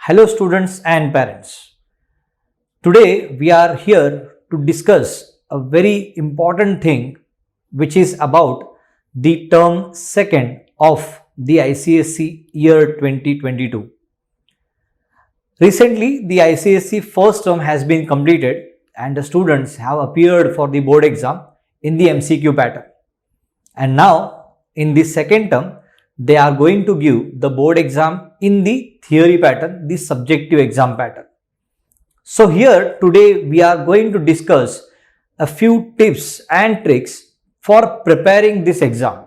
Hello students and parents. Today we are here to discuss a very important thing which is about the term second of the ICSE year 2022. Recently the ICSE first term has been completed and the students have appeared for the board exam in the MCQ pattern. And now in the second term they are going to give the board exam in the theory pattern, the subjective exam pattern. So here today we are going to discuss a few tips and tricks for preparing this exam.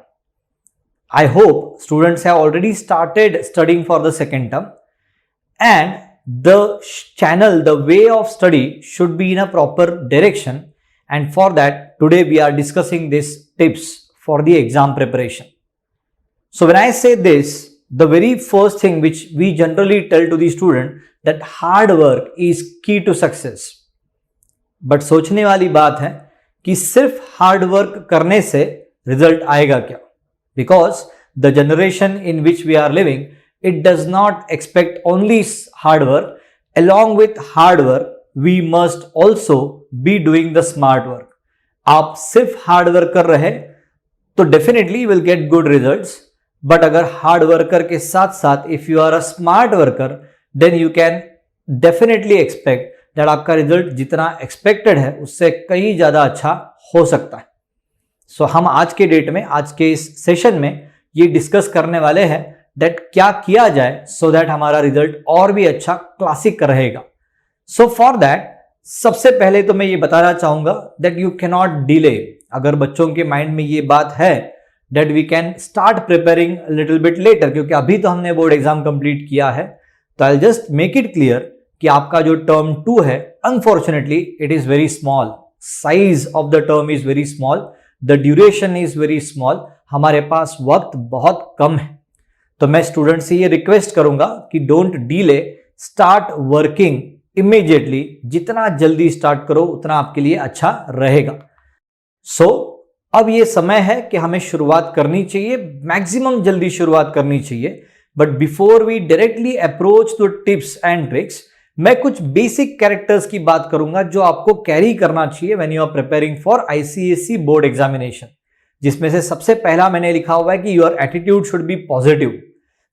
I hope students have already started studying for the second term, and the channel, the way of study should be in a proper direction, and for that today we are discussing these tips for the exam preparation. So when I say this, the very first thing which we generally tell to the student that hard work is key to success. But सोचने वाली बात है कि सिर्फ hard work करने से result आएगा क्या? Because the generation in which we are living, it does not expect only hard work. Along with hard work, we must also be doing the smart work. आप सिर्फ हार्ड वर्क कर रहे तो definitely will get good results. But अगर hard worker के साथ साथ if you are a smart worker then you can definitely expect that आपका रिजल्ट जितना एक्सपेक्टेड है उससे कहीं ज्यादा अच्छा हो सकता है. सो हम आज के डेट में, आज के इस सेशन में ये डिस्कस करने वाले हैं दैट क्या किया जाए सो दैट हमारा रिजल्ट और भी अच्छा क्लासिक रहेगा. सो फॉर दैट सबसे पहले तो मैं ये बताना चाहूंगा दैट यू कैनॉट डिले. अगर बच्चों के माइंड में ये बात है that we can start preparing a little bit later, क्योंकि अभी तो हमने बोर्ड एग्जाम कंप्लीट किया है, तो I'll just make it clear कि आपका जो टर्म 2 है unfortunately it is very small, size of the term is very small, the duration is very small, हमारे पास वक्त बहुत कम है. तो मैं स्टूडेंट से ये रिक्वेस्ट करूंगा कि don't delay, start working immediately. जितना जल्दी स्टार्ट करो उतना आपके लिए अच्छा रहेगा. सो अब ये समय है कि हमें शुरुआत करनी चाहिए, मैक्सिमम जल्दी शुरुआत करनी चाहिए. But before we directly approach the tips and tricks, मैं कुछ बेसिक कैरेक्टर्स की बात करूंगा जो आपको कैरी करना चाहिए when you are preparing for ICSE board examination. जिसमें से सबसे पहला मैंने लिखा हुआ है कि your attitude should be positive.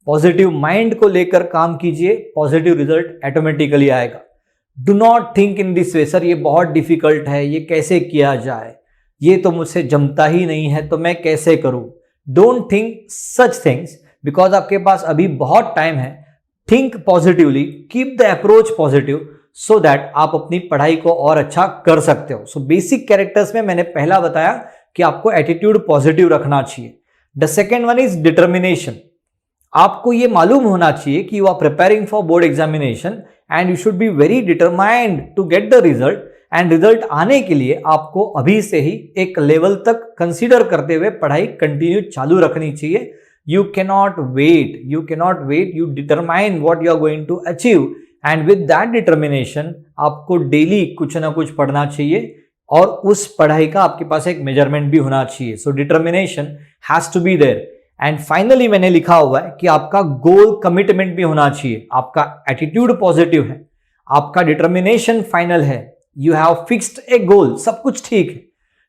Positive mind को लेकर काम कीजिए, पॉजिटिव रिजल्ट ऑटोमेटिकली आएगा. Do not think in this way, sir ये बहुत डिफिकल्ट है, ये कैसे किया जाए, ये तो मुझसे जमता ही नहीं है, तो मैं कैसे करूं. Don't think such things because आपके पास अभी बहुत टाइम है. Think positively, keep the approach positive so that आप अपनी पढ़ाई को और अच्छा कर सकते हो. सो बेसिक कैरेक्टर्स में मैंने पहला बताया कि आपको एटीट्यूड पॉजिटिव रखना चाहिए. The second one is determination. आपको ये मालूम होना चाहिए कि you are preparing for board examination and you should be very determined to get the result. And result आने के लिए आपको अभी से ही एक लेवल तक कंसीडर करते हुए पढ़ाई कंटिन्यू चालू रखनी चाहिए. You cannot wait, you determine what you are going to achieve and with that determination आपको डेली कुछ ना कुछ पढ़ना चाहिए और उस पढ़ाई का आपके पास एक मेजरमेंट भी होना चाहिए. So determination has to be there. And finally मैंने लिखा हुआ है कि आपका गोल कमिटमेंट भी होना चाहिए. आपका एटीट्यूड पॉजिटिव है, आपका डिटर्मिनेशन फाइनल है, यू हैव फिक्स्ड ए गोल, सब कुछ ठीक है,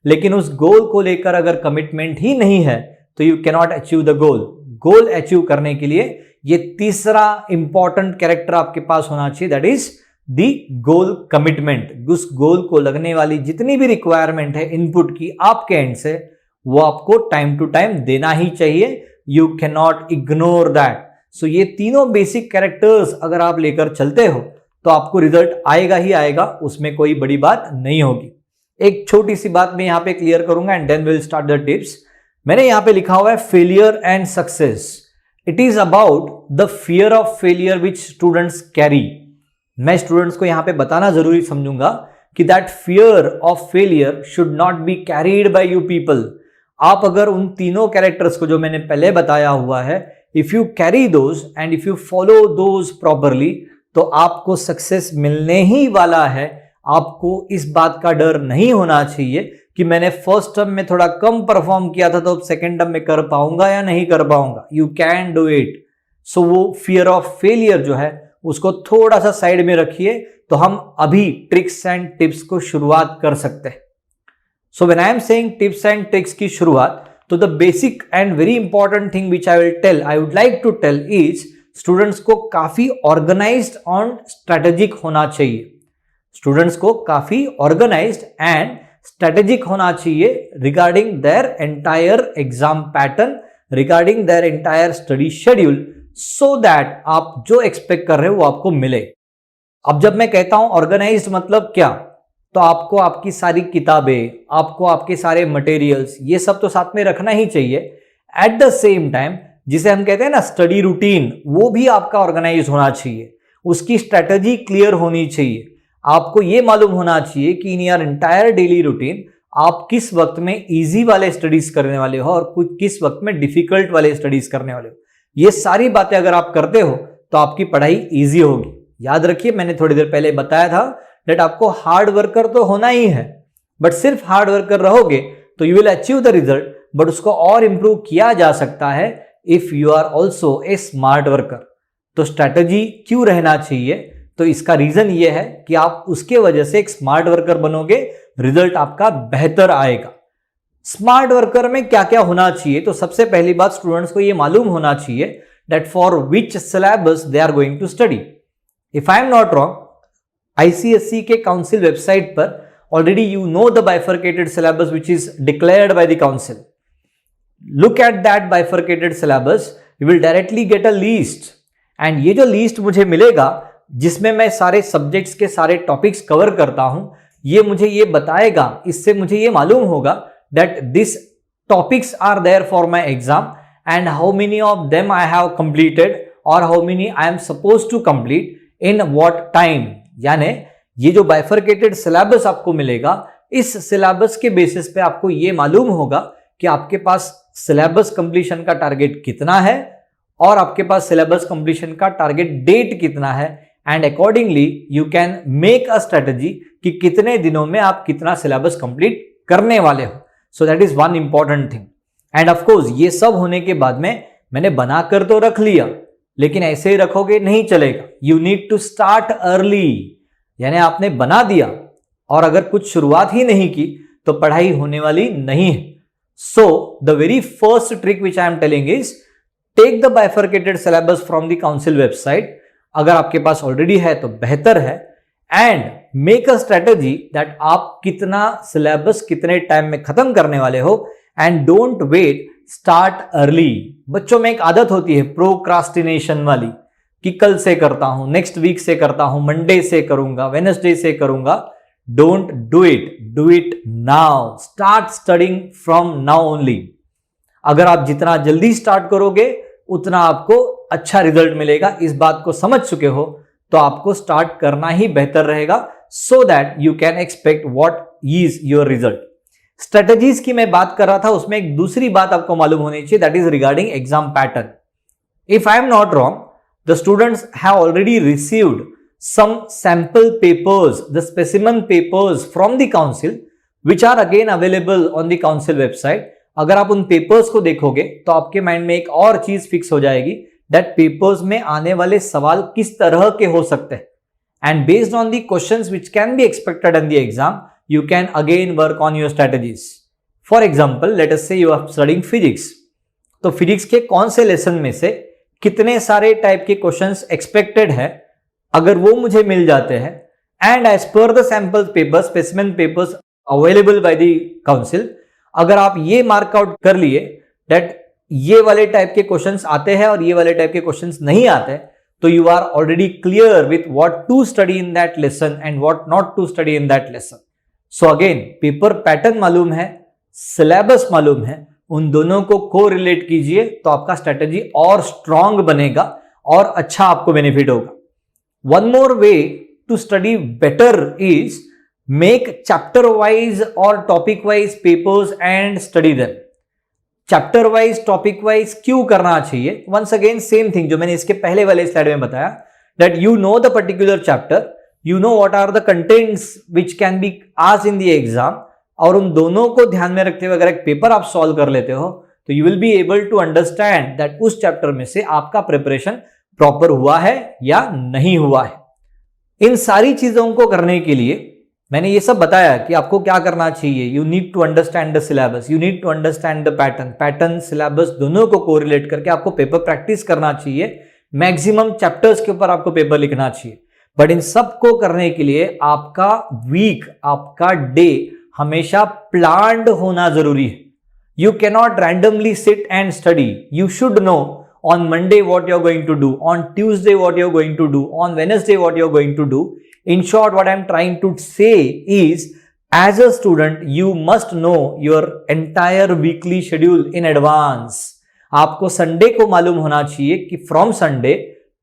लेकिन उस गोल को लेकर अगर कमिटमेंट ही नहीं है तो you cannot achieve the goal. Goal achieve करने के लिए ये तीसरा इंपॉर्टेंट कैरेक्टर आपके पास होना चाहिए, that is the goal commitment. उस गोल को लगने वाली जितनी भी रिक्वायरमेंट है इनपुट की आपके एंड से, वो आपको टाइम टू टाइम देना ही चाहिए. You cannot ignore that. So ये तीनों बेसिक कैरेक्टर्स अगर आप लेकर चलते हो तो आपको रिजल्ट आएगा ही आएगा, उसमें कोई बड़ी बात नहीं होगी. एक छोटी सी बात मैं यहां पे क्लियर करूंगा and then will start the tips. मैंने यहां पे लिखा हुआ है failure and success. It is about the fear of failure which students carry. मैं स्टूडेंट्स को यहां पे बताना जरूरी समझूंगा कि that fear of failure should not be carried by you people. आप अगर उन तीनों कैरेक्टर्स को जो मैंने पहले बताया हुआ है, if you carry those and if you follow those properly, तो आपको सक्सेस मिलने ही वाला है. आपको इस बात का डर नहीं होना चाहिए कि मैंने फर्स्ट टर्म में थोड़ा कम परफॉर्म किया था तो अब सेकेंड टर्म में कर पाऊंगा या नहीं कर पाऊंगा. You can do it. So वो फियर ऑफ फेलियर जो है उसको थोड़ा सा साइड में रखिए, तो हम अभी ट्रिक्स एंड टिप्स को शुरुआत कर सकते हैं। So when I am saying tips and tricks की शुरुआत, तो the basic and very important thing which I would like to tell is, students को काफी ऑर्गेनाइज्ड और स्ट्रेटेजिक होना चाहिए। स्टूडेंट्स को काफी ऑर्गेनाइज्ड एंड स्ट्रेटेजिक होना चाहिए regarding their entire exam pattern, regarding their entire study schedule, so that आप जो एक्सपेक्ट कर रहे हो वो आपको मिले। अब जब मैं कहता हूं ऑर्गेनाइज्ड मतलब क्या, तो आपको आपकी सारी किताबें, आपको आपके सारे मटेरियल्स, ये सब तो साथ में रखना ही चाहिए। एट द सेम टाइम जिसे हम कहते हैं ना स्टडी रूटीन, वो भी आपका ऑर्गेनाइज होना चाहिए, उसकी स्ट्रेटजी क्लियर होनी चाहिए। आपको ये मालूम होना चाहिए कि in your entire daily routine आप किस वक्त में इजी वाले स्टडीज करने वाले हो और किस वक्त में डिफिकल्ट वाले स्टडीज करने वाले हो। ये सारी बातें अगर आप करते हो तो आपकी पढ़ाई इजी होगी। याद रखिए, मैंने थोड़ी देर पहले बताया था दैट आपको हार्ड वर्कर तो होना ही है, बट सिर्फ हार्ड वर्कर रहोगे तो you will achieve the result, but उसको और इंप्रूव किया जा सकता है if you are also a smart worker. तो स्ट्रैटेजी क्यों रहना चाहिए, तो इसका रीजन ये है कि आप उसके वजह से एक स्मार्ट वर्कर बनोगे, रिजल्ट आपका बेहतर आएगा। स्मार्ट वर्कर में क्या क्या होना चाहिए, तो सबसे पहली बात स्टूडेंट्स को ये मालूम होना चाहिए that for which syllabus they are going to study. If I am not wrong, ICSE के काउंसिल वेबसाइट पर already you know the bifurcated syllabus which is declared by the council. Look at that bifurcated syllabus, you will directly get a list, and ये जो list मुझे मिलेगा जिसमें मैं सारे subjects के सारे टॉपिक्स कवर करता हूं, ये मुझे ये बताएगा, इससे मुझे ये मालूम होगा that these topics are there for my exam and how many of them I have completed or how many I am supposed to complete in what time। यानी ये जो बाइफर्केटेड सिलेबस आपको मिलेगा, इस सिलेबस के बेसिस पे आपको ये मालूम होगा कि आपके पास सिलेबस कंप्लीशन का टारगेट कितना है और आपके पास सिलेबस कंप्लीशन का टारगेट डेट कितना है, and accordingly you can make a strategy कि कितने दिनों में आप कितना सिलेबस कंप्लीट करने वाले हो। So that is one important thing. End of course ये सब होने के बाद में मैंने बनाकर तो रख लिया, लेकिन ऐसे ही रखोगे नहीं चलेगा। You need to start early, यानी आपने बना दिया और अगर कुछ शुरुआत ही नहीं की तो पढ़ाई होने वाली नहीं है। So the very first trick which I am telling is take the bifurcated syllabus from the council website. अगर आपके पास ऑलरेडी है तो बेहतर है, and make a strategy that आप कितना सिलेबस कितने टाइम में खत्म करने वाले हो, and don't wait, start early. बच्चों में एक आदत होती है प्रोक्रास्टिनेशन वाली कि कल से करता हूं, नेक्स्ट वीक से करता हूं, मंडे से करूंगा, वेडनेसडे से करूंगा। Don't do it, do it now. Start studying from now only. अगर आप जितना जल्दी स्टार्ट करोगे उतना आपको अच्छा रिजल्ट मिलेगा, इस बात को समझ चुके हो तो आपको स्टार्ट करना ही बेहतर रहेगा, सो that you can expect what is your result. Strategies की मैं बात कर रहा था, उसमें एक दूसरी बात आपको मालूम होनी चाहिए, that is regarding exam pattern. If I am not wrong, the students have already received some sample papers, the specimen papers from the council, which are again available on the council website। अगर आप उन papers को देखोगे तो आपके mind में एक और चीज फिक्स हो जाएगी, दैट पेपर्स में आने वाले सवाल किस तरह के हो सकते हैं, and based on the questions which can be expected in the exam, you can again work on your strategies. For example, let us से यू आर स्टडीइंग फिजिक्स, तो फिजिक्स के कौन से लेसन में से कितने सारे टाइप के क्वेश्चंस एक्सपेक्टेड है, अगर वो मुझे मिल जाते हैं, and as per the sample papers, specimen papers available by the council, अगर आप ये मार्क आउट कर लिए दैट ये वाले टाइप के क्वेश्चंस आते हैं और ये वाले टाइप के क्वेश्चंस नहीं आते, तो you are already clear with what to study in that lesson and what not to study in that lesson. So again, paper pattern मालूम है, सिलेबस मालूम है, उन दोनों को को रिलेट कीजिए तो आपका स्ट्रेटेजी और स्ट्रांग बनेगा और अच्छा आपको बेनिफिट होगा। One more way to study better is make chapter wise or topic wise papers and study them। chapter wise topic wise क्यों करना चाहिए? Once again same thing जो मैंने इसके पहले वाले स्लाइड में बताया, that you know the particular chapter, you know what are the contents which can be asked in the exam, और उन दोनों को ध्यान में रखते हुए अगर एक पेपर आप सॉल्व कर लेते हो तो you will be able to understand that उस चैप्टर में से आपका प्रिपरेशन प्रॉपर हुआ है या नहीं हुआ है। इन सारी चीजों को करने के लिए मैंने ये सब बताया कि आपको क्या करना चाहिए। You need to understand the syllabus, you need to understand the pattern syllabus दोनों को कोरिलेट करके आपको पेपर प्रैक्टिस करना चाहिए। मैक्सिमम चैप्टर्स के ऊपर आपको पेपर लिखना चाहिए। बट इन सब को करने के लिए आपका वीक, आपका डे हमेशा प्लान्ड होना जरूरी है। You cannot randomly sit and study. You should know on Monday what you're going to do, on Tuesday what you're going to do, on Wednesday what you're going to do. In short, what I'm trying to say is, as a student, you must know your entire weekly schedule in advance. आपको Sunday को मालूम होना चाहिए कि from Sunday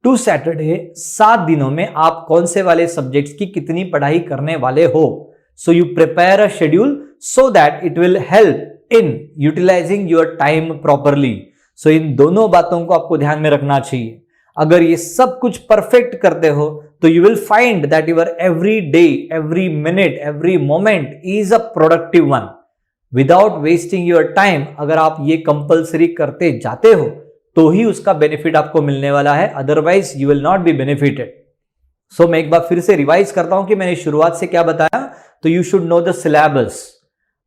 to Saturday 7 दिनों में आप कौन से वाले सब्जेक्ट्स की कितनी पढ़ाई करने वाले हो. So you prepare a schedule so that it will help in utilizing your time properly. So इन दोनों बातों को आपको ध्यान में रखना चाहिए. अगर ये सब कुछ परफेक्ट करते हो तो you will find that your every day, every minute, every moment is a productive one without wasting your time. अगर आप ये कंपल्सरी करते जाते हो तो ही उसका बेनिफिट आपको मिलने वाला है, otherwise you will not be benefited. So मैं एक बार फिर से रिवाइज करता हूं कि मैंने शुरुआत से क्या बताया. तो you should know the syllabus,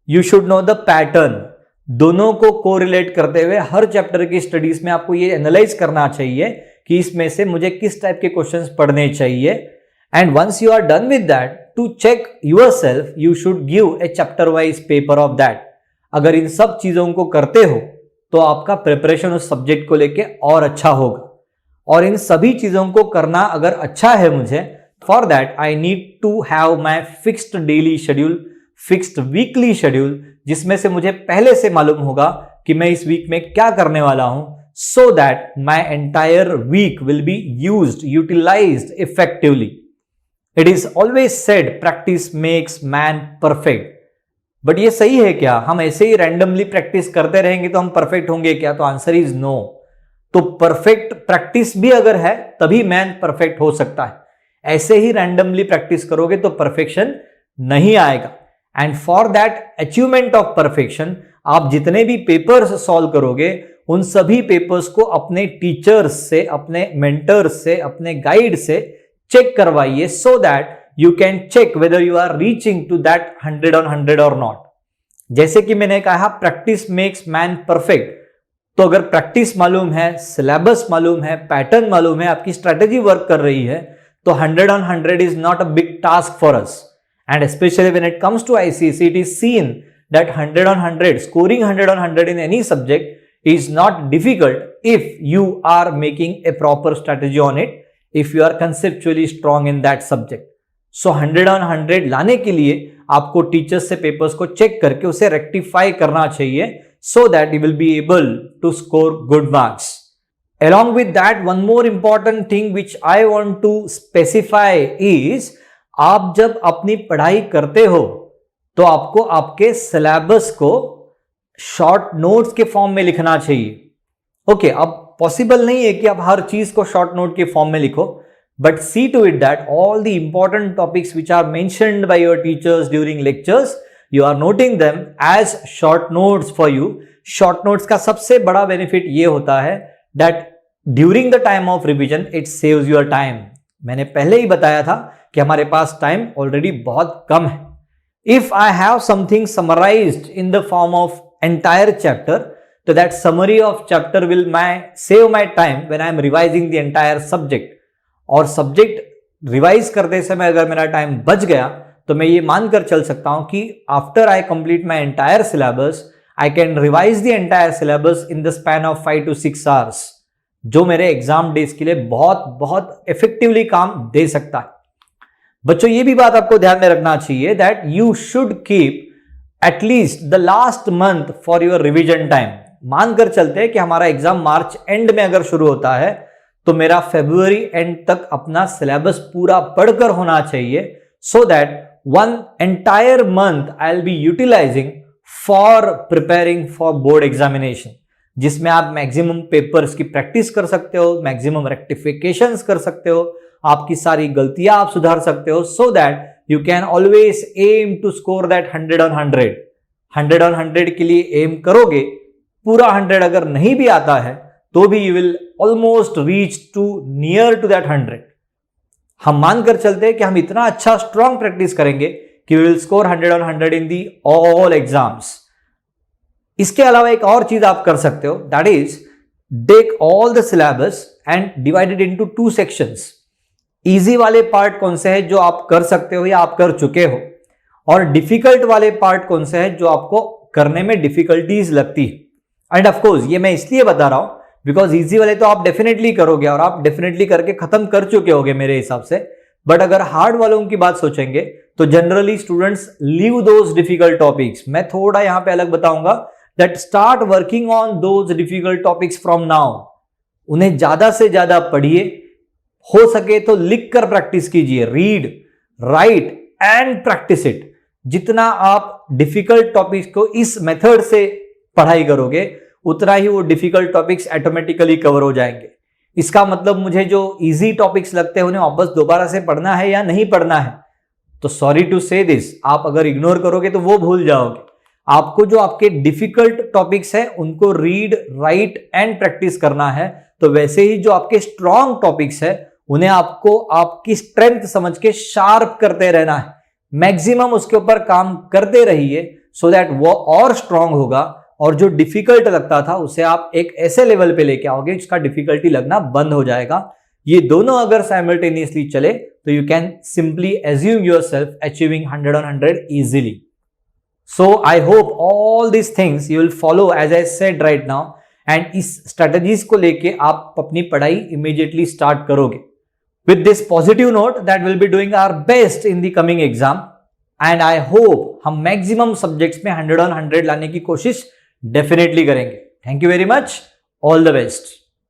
you should know the pattern. दोनों को कोरिलेट करते हुए हर चैप्टर की स्टडीज में आपको ये एनालाइज करना चाहिए कि इसमें से मुझे किस टाइप के क्वेश्चंस पढ़ने चाहिए. And once you are done with that, to check yourself you should give a chapter wise paper of that. अगर इन सब चीजों को करते हो तो आपका प्रिपरेशन उस सब्जेक्ट को लेके और अच्छा होगा. और इन सभी चीजों को करना अगर अच्छा है मुझे, for that I need to have my fixed daily schedule, fixed weekly schedule, जिसमें से मुझे पहले से मालूम होगा कि मैं इस वीक में क्या करने वाला हूं, so that my entire week will be utilized effectively. It is always said practice makes man perfect. But ये सही है क्या? हम ऐसे ही रैंडमली प्रैक्टिस करते रहेंगे तो हम परफेक्ट होंगे क्या? तो आंसर इज नो. तो परफेक्ट प्रैक्टिस भी अगर है तभी मैन परफेक्ट हो सकता है. ऐसे ही रैंडमली प्रैक्टिस करोगे तो परफेक्शन नहीं आएगा. And for that achievement of perfection आप जितने भी पेपर्स सॉल्व करोगे उन सभी पेपर्स को अपने टीचर्स से, अपने मेंटर्स से, अपने गाइड से चेक करवाइए, so that you can check whether you are reaching to that 100 on 100 और नॉट. जैसे कि मैंने कहा प्रैक्टिस मेक्स मैन परफेक्ट. तो अगर प्रैक्टिस मालूम है, सिलेबस मालूम है, पैटर्न मालूम है, आपकी स्ट्रेटेजी वर्क कर रही है, तो 100 on 100 is not a big task for us. And especially when it comes to ICSE, it is seen that 100 on 100, scoring 100 on 100 in any subject is not difficult if you are making a proper strategy on it, if you are conceptually strong in that subject. So 100 on 100 लाने के लिए आपको teachers से papers को check करके उसे rectify करना चाहिए, so that you will be able to score good marks. Along with that, one more important thing which I want to specify is, आप जब अपनी पढ़ाई करते हो तो आपको आपके सिलेबस को शॉर्ट नोट्स के फॉर्म में लिखना चाहिए. ओके, अब पॉसिबल नहीं है कि आप हर चीज को शॉर्ट नोट के फॉर्म में लिखो, but see to it that all the important topics which are mentioned by your teachers during lectures, you are noting them as short notes for you. Short notes का सबसे बड़ा benefit ये होता है that during the time of revision it saves your time. मैंने पहले ही बताया था कि हमारे पास टाइम ऑलरेडी बहुत कम है. If I have something summarised in the form of entire chapter, तो that summary of chapter will save my time when I am revising the entire subject. और सब्जेक्ट रिवाइज करते समय अगर मेरा टाइम बच गया तो मैं ये मानकर चल सकता हूं कि after I complete my entire syllabus I can revise the entire syllabus in the span of 5 to 6 hours, जो मेरे एग्जाम डेज के लिए बहुत बहुत इफेक्टिवली काम दे सकता है. बच्चों ये भी बात आपको ध्यान में रखना चाहिए that you should keep at least the last month for your revision time. मानकर चलते हैं कि हमारा एग्जाम मार्च एंड में अगर शुरू होता है तो मेरा फरवरी एंड तक अपना सिलेबस पूरा पढ़कर होना चाहिए, so that one entire month I will be utilising for preparing for board examination, जिसमें आप मैक्सिमम पेपर्स की प्रैक्टिस कर सकते हो, मैक्सिमम रेक्टिफिकेशंस कर सकते हो, आपकी सारी गलतियां आप सुधार सकते हो, so that you can always aim to score that 100 on 100. 100 on 100 के लिए एम करोगे, पूरा 100 अगर नहीं भी आता है तो भी you will almost reach to near to that 100. हम मानकर चलते हैं कि हम इतना अच्छा स्ट्रॉन्ग प्रैक्टिस करेंगे कि we will score 100 on 100 in the all exams. इसके अलावा एक और चीज आप कर सकते हो, that is take all the syllabus and divided into 2 sections. Easy वाले पार्ट कौन से हैं जो आप कर सकते हो या आप कर चुके हो, और डिफिकल्ट वाले पार्ट कौन से हैं जो आपको करने में डिफिकल्टीज लगती है. एंड ऑफ कोर्स ये मैं इसलिए बता रहा हूं बिकॉज इजी वाले तो आप डेफिनेटली करोगे और आप डेफिनेटली करके खत्म कर चुके होगे मेरे हिसाब से. बट अगर हार्ड वालों की बात सोचेंगे तो generally students leave those difficult topics. मैं थोड़ा यहां पे अलग बताऊंगा, that start working on those difficult topics from now. उन्हें ज्यादा से ज्यादा पढ़िए, हो सके तो लिख कर प्रैक्टिस कीजिए. Read, right and practice it. जितना आप डिफिकल्ट टॉपिक्स को इस मेथड से पढ़ाई करोगे उतना ही वो डिफिकल्ट टॉपिक्स ऑटोमेटिकली कवर हो जाएंगे. इसका मतलब मुझे जो इजी टॉपिक्स लगते हैं उन्हें वापस दोबारा से पढ़ना है या नहीं पढ़ना है, तो सॉरी टू से दिस, आप अगर इग्नोर करोगे तो वो भूल जाओगे. आपको जो आपके डिफिकल्ट टॉपिक्स हैं उनको रीड, राइट एंड प्रैक्टिस करना है. तो वैसे ही जो आपके स्ट्रॉन्ग टॉपिक्स है उन्हें आपको आपकी स्ट्रेंथ समझ के शार्प करते रहना है. मैक्सिमम उसके ऊपर काम करते रहिए सो दैट वो और स्ट्रांग होगा, और जो डिफिकल्ट लगता था उसे आप एक ऐसे लेवल पे लेके आओगे जिसका डिफिकल्टी लगना बंद हो जाएगा. ये दोनों अगर साइमल्टेनियसली चले तो you can simply assume yourself achieving 100 on 100 easily. So I hope all this things you will follow as I said right now, and इस स्ट्रेटजीज को लेके आप अपनी पढ़ाई इमीडिएटली स्टार्ट करोगे. With this positive note that we'll be doing our best in the coming exam, and I hope हम maximum subjects में 100 on 100 लाने की कोशिश definitely करेंगे. Thank you very much. All the best.